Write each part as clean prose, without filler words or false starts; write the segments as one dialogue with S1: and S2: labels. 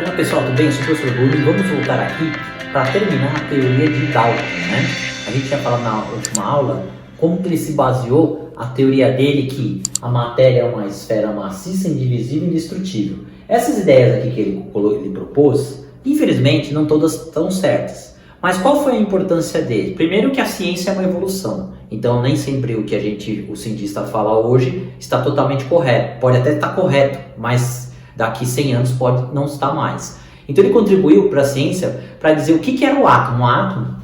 S1: Olá pessoal, tudo bem? Eu sou o professor Bruno e vamos voltar aqui para terminar a teoria de Dalton, né? A gente tinha falado na última aula como que ele se baseou a teoria dele que a matéria é uma esfera maciça, indivisível e indestrutível. Essas ideias aqui que ele propôs, infelizmente não todas estão certas. Mas qual foi a importância dele? Primeiro que a ciência é uma evolução, então nem sempre o que o cientista fala hoje está totalmente correto. Pode até estar correto, mas daqui 100 anos pode não estar mais. Então ele contribuiu para a ciência para dizer o que era o átomo. O átomo,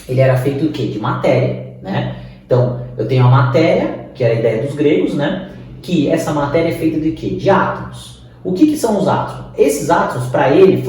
S1: ele era feito do quê? De matéria, né? Então eu tenho a matéria, que era a ideia dos gregos, né? Que essa matéria é feita de quê? De átomos. O que são os átomos? Esses átomos, para ele,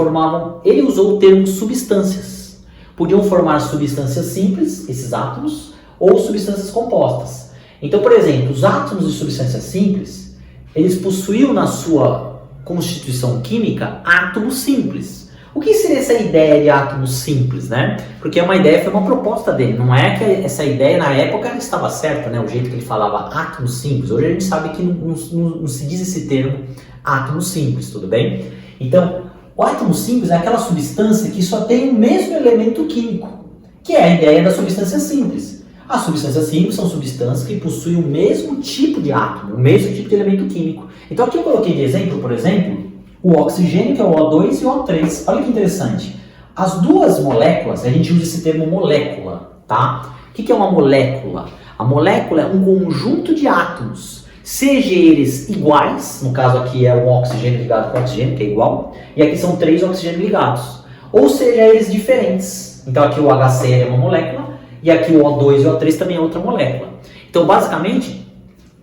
S1: ele usou o termo substâncias. Podiam formar substâncias simples, esses átomos, ou substâncias compostas. Então, por exemplo, os átomos de substâncias simples, eles possuíam na sua constituição química átomos simples. O que seria essa ideia de átomos simples, né? Porque foi uma proposta dele, não é que essa ideia na época estava certa, né? O jeito que ele falava átomos simples. Hoje a gente sabe que não se diz esse termo átomos simples, tudo bem? Então, o átomo simples é aquela substância que só tem o mesmo elemento químico, que é a ideia da substância simples. As substâncias simples são substâncias que possuem o mesmo tipo de átomo, o mesmo tipo de elemento químico. Então aqui eu coloquei de exemplo, por exemplo, o oxigênio, que é o O2 e o O3. Olha que interessante. As duas moléculas, a gente usa esse termo molécula, tá? O que é uma molécula? A molécula é um conjunto de átomos, seja eles iguais, no caso aqui é um oxigênio ligado com oxigênio, que é igual, e aqui são 3 oxigênios ligados, ou seja eles diferentes. Então aqui o HCl é uma molécula, e aqui o O2 e o O3 também é outra molécula. Então basicamente,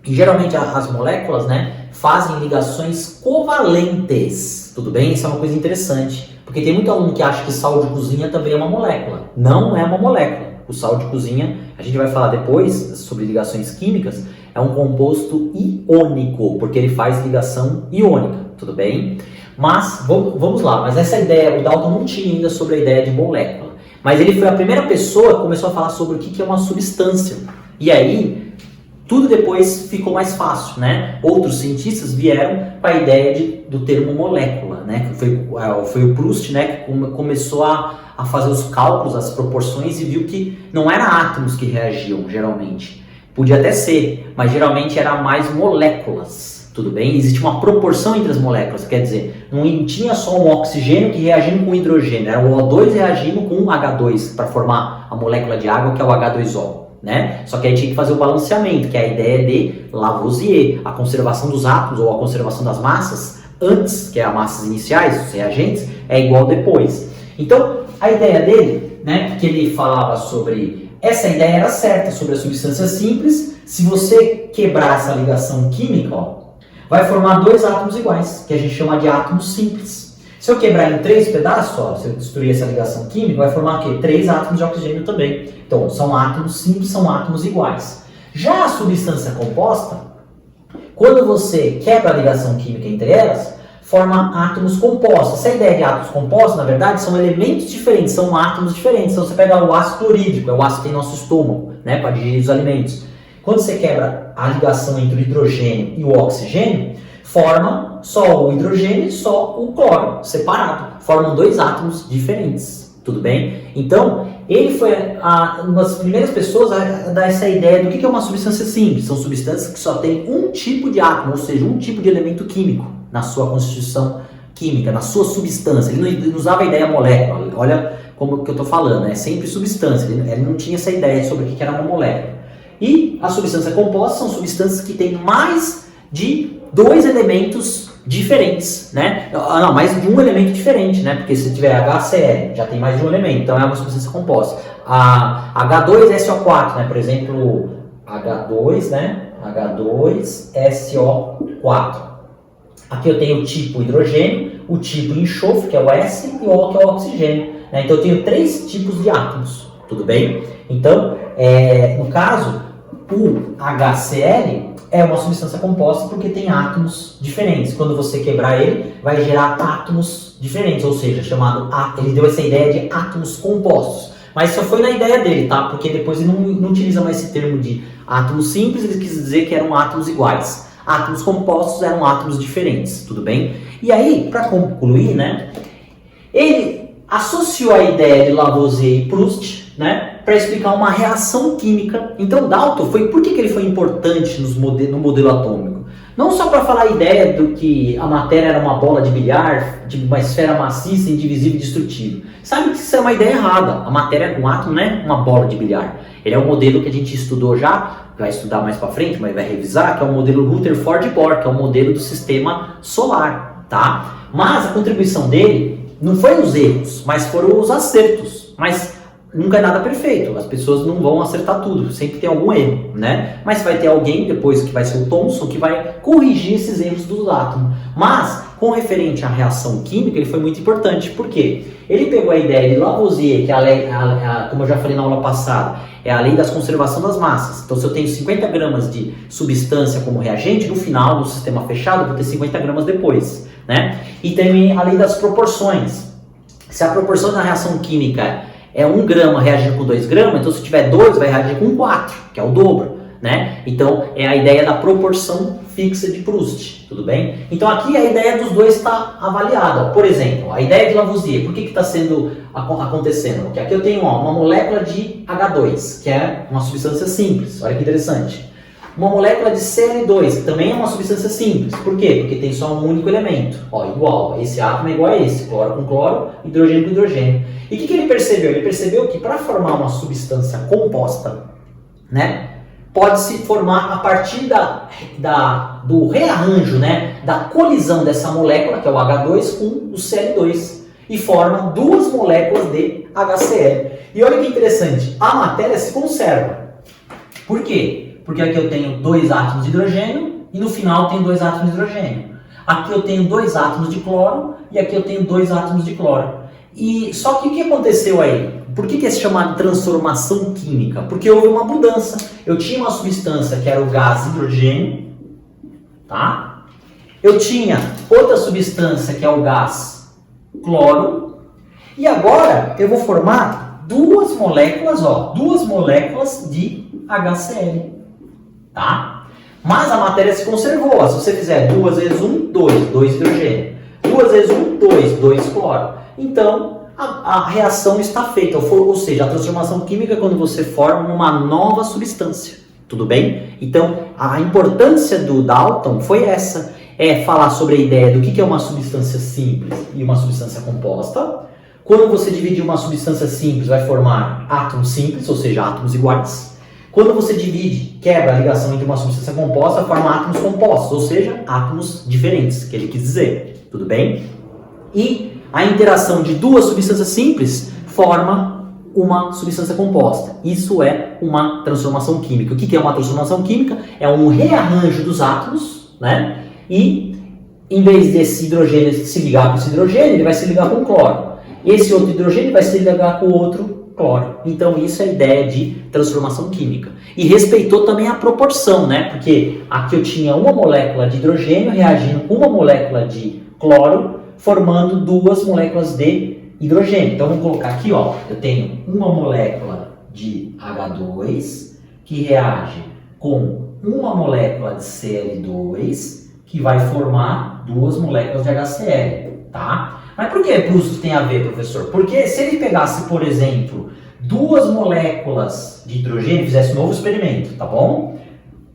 S1: geralmente as moléculas, né, fazem ligações covalentes, tudo bem? Isso é uma coisa interessante, porque tem muito aluno que acha que sal de cozinha também é uma molécula. Não é uma molécula. O sal de cozinha, a gente vai falar depois sobre ligações químicas, é um composto iônico, porque ele faz ligação iônica, tudo bem? Mas, vamos lá, mas essa ideia, o Dalton não tinha ainda sobre a ideia de molécula. Mas ele foi a primeira pessoa que começou a falar sobre o que é uma substância. E aí, tudo depois ficou mais fácil, né? Outros cientistas vieram com a ideia do termo molécula, né? Que foi o Proust, né? Que começou a fazer os cálculos, as proporções e viu que não eram átomos que reagiam, geralmente. Podia até ser, mas geralmente era mais moléculas, tudo bem? Existe uma proporção entre as moléculas, quer dizer, não tinha só um oxigênio que reagindo com hidrogênio, era o O2 reagindo com H2 para formar a molécula de água, que é o H2O. Né? Só que aí tinha que fazer o balanceamento, que é a ideia de Lavoisier, a conservação dos átomos ou a conservação das massas antes, que é as massas iniciais, os reagentes, é igual depois. Então, a ideia dele, né, que ele falava sobre, essa ideia era certa sobre a substância simples. Se você quebrar essa ligação química, ó, vai formar 2 átomos iguais, que a gente chama de átomos simples. Se eu quebrar em 3 pedaços, ó, se eu destruir essa ligação química, vai formar o quê? 3 átomos de oxigênio também. Então, são átomos simples, são átomos iguais. Já a substância composta, quando você quebra a ligação química entre elas, forma átomos compostos. Essa ideia de átomos compostos, na verdade, são elementos diferentes, são átomos diferentes. Então, você pega o ácido clorídrico, é o ácido que tem no nosso estômago, né, para digerir os alimentos. Quando você quebra a ligação entre o hidrogênio e o oxigênio, forma só o hidrogênio e só o cloro, separado. Formam 2 átomos diferentes, tudo bem? Então, ele foi uma das primeiras pessoas a dar essa ideia do que é uma substância simples. São substâncias que só têm um tipo de átomo, ou seja, um tipo de elemento químico na sua constituição química, na sua substância. Ele não usava a ideia molécula. Olha como que eu estou falando, é sempre substância. Ele não tinha essa ideia sobre o que era uma molécula. E a substância composta são substâncias que têm mais de 2 elementos diferentes, né? Não, mais de um elemento diferente, né? Porque se tiver HCl, já tem mais de um elemento, então é uma substância composta. A H2SO4, né? Por exemplo, H2, né? H2SO4. Aqui eu tenho o tipo hidrogênio, o tipo enxofre, que é o S, e o O, que é o oxigênio. Né? Então eu tenho 3 tipos de átomos, tudo bem? Então, no caso, o HCl é uma substância composta porque tem átomos diferentes. Quando você quebrar ele, vai gerar átomos diferentes, ou seja, ele deu essa ideia de átomos compostos. Mas só foi na ideia dele, tá? Porque depois ele não utiliza mais esse termo de átomos simples, ele quis dizer que eram átomos iguais. Átomos compostos eram átomos diferentes, tudo bem? E aí, para concluir, né, ele associou a ideia de Lavoisier e Proust, né, para explicar uma reação química. Então, Dalton por que ele foi importante no modelo atômico? Não só para falar a ideia do que a matéria era uma bola de bilhar, de uma esfera maciça, indivisível e destrutível. Sabe que isso é uma ideia errada. A matéria, um átomo, não é uma bola de bilhar. Ele é um modelo que a gente estudou já, vai estudar mais para frente, mas vai revisar, que é o modelo Rutherford-Bohr, que é o modelo do sistema solar, tá? Mas a contribuição dele não foi os erros, mas foram os acertos. Mas nunca é nada perfeito, as pessoas não vão acertar tudo, sempre tem algum erro, né? Mas vai ter alguém depois que vai ser o Thomson que vai corrigir esses erros do átomo. Mas, com referente à reação química, ele foi muito importante, por quê? Ele pegou a ideia de Lavoisier, que é a lei, como eu já falei na aula passada, é a lei da conservação das massas. Então, se eu tenho 50 gramas de substância como reagente, no final, no sistema fechado, eu vou ter 50 gramas depois, né? E também a lei das proporções. Se a proporção da reação química é 1 grama reagindo com 2 gramas, então se tiver 2, vai reagir com 4, que é o dobro, né? Então, é a ideia da proporção fixa de Proust, tudo bem? Então, aqui a ideia dos dois está avaliada. Por exemplo, a ideia de Lavoisier, por que está acontecendo? Porque aqui eu tenho uma molécula de H2, que é uma substância simples, olha que interessante. Uma molécula de Cl2, que também é uma substância simples. Por quê? Porque tem só um único elemento. Ó, igual, esse átomo é igual a esse, cloro com cloro, hidrogênio com hidrogênio. E o que ele percebeu? Ele percebeu que para formar uma substância composta, né, pode se formar a partir do rearranjo, né, da colisão dessa molécula, que é o H2, com o Cl2, e forma 2 moléculas de HCl. E olha que interessante, a matéria se conserva. Por quê? Porque aqui eu tenho 2 átomos de hidrogênio e no final tem 2 átomos de hidrogênio. Aqui eu tenho 2 átomos de cloro e aqui eu tenho 2 átomos de cloro. E só que o que aconteceu aí? Por que é chamado de transformação química? Porque houve uma mudança. Eu tinha uma substância que era o gás hidrogênio, tá? Eu tinha outra substância que é o gás cloro. E agora eu vou formar 2 moléculas, ó, 2 moléculas de HCl. Tá? Mas a matéria se conservou. Se você fizer 2 vezes 1, 2 hidrogênio. 2 vezes 1, 2 cloro. Então, a reação está feita. Ou seja, a transformação química é quando você forma uma nova substância. Tudo bem? Então, a importância do Dalton foi essa. É falar sobre a ideia do que é uma substância simples e uma substância composta. Quando você divide uma substância simples, vai formar átomos simples, ou seja, átomos iguais. Quando você divide, quebra a ligação entre uma substância composta, forma átomos compostos, ou seja, átomos diferentes, que ele quis dizer. Tudo bem? E a interação de 2 substâncias simples forma uma substância composta. Isso é uma transformação química. O que é uma transformação química? É um rearranjo dos átomos, né? E em vez desse hidrogênio se ligar com esse hidrogênio, ele vai se ligar com o cloro. Esse outro hidrogênio vai se ligar com o outro cloro. Então isso é a ideia de transformação química. E respeitou também a proporção, né? Porque aqui eu tinha uma molécula de hidrogênio reagindo com uma molécula de cloro, formando 2 moléculas de hidrogênio. Então vamos colocar aqui, ó, eu tenho uma molécula de H2 que reage com uma molécula de Cl2 que vai formar 2 moléculas de HCl, tá? Mas por que isso tem a ver, professor? Porque se ele pegasse, por exemplo, 2 moléculas de hidrogênio, fizesse um novo experimento, tá bom?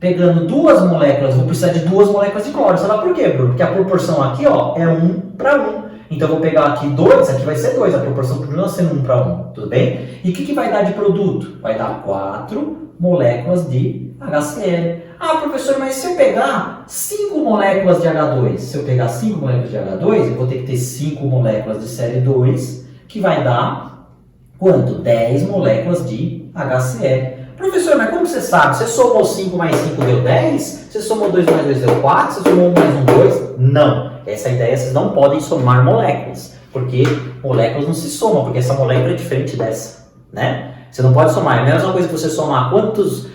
S1: Pegando 2 moléculas, vou precisar de 2 moléculas de cloro. Sabe por quê, Bruno? Porque a proporção aqui, ó, é 1 para 1. Então eu vou pegar aqui 2, aqui vai ser 2, a proporção continua sendo 1 para 1, tudo bem? E o que vai dar de produto? Vai dar 4 moléculas de HCl. Ah, professor, mas se eu pegar 5 moléculas de H2, se eu pegar 5 moléculas de H2, eu vou ter que ter 5 moléculas de Cl2, que vai dar quanto? 10 moléculas de HCl. Professor, mas como você sabe? Você somou 5 mais 5 deu 10? Você somou 2 mais 2 deu 4? Você somou 1 mais 1, 2? Não. Essa ideia, vocês não podem somar moléculas, porque moléculas não se somam, porque essa molécula é diferente dessa, né? Você não pode somar. É a mesma coisa que você somar quantos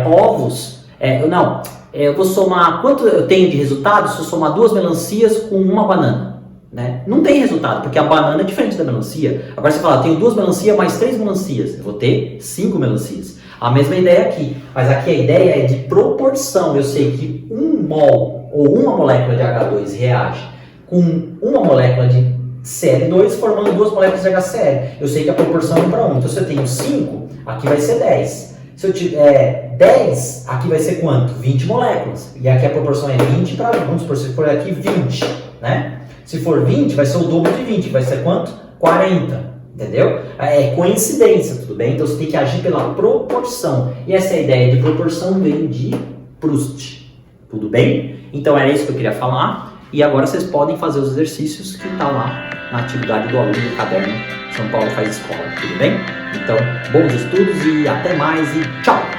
S1: ovos... eu vou somar quanto eu tenho de resultado se eu somar 2 melancias com uma banana, né? Não tem resultado, porque a banana é diferente da melancia. Agora você fala, tenho 2 melancias mais 3 melancias, eu vou ter 5 melancias. A mesma ideia aqui, mas aqui a ideia é de proporção. Eu sei que 1 mol ou uma molécula de H2 reage com uma molécula de Cl2 formando duas moléculas de HCl. Eu sei que a proporção é 1 para 1. Então, se eu tenho 5, aqui vai ser 10. Se eu tiver 10, aqui vai ser quanto? 20 moléculas. E aqui a proporção é 20 para 1. Vamos supor, se for aqui 20, né? Se for 20, vai ser o dobro de 20. Vai ser quanto? 40. Entendeu? É coincidência, tudo bem? Então você tem que agir pela proporção. E essa ideia de proporção vem de Proust. Tudo bem? Então era isso que eu queria falar. E agora vocês podem fazer os exercícios que está lá na atividade do aluno do caderno São Paulo Faz Escola. Tudo bem? Então, bons estudos e até mais e tchau!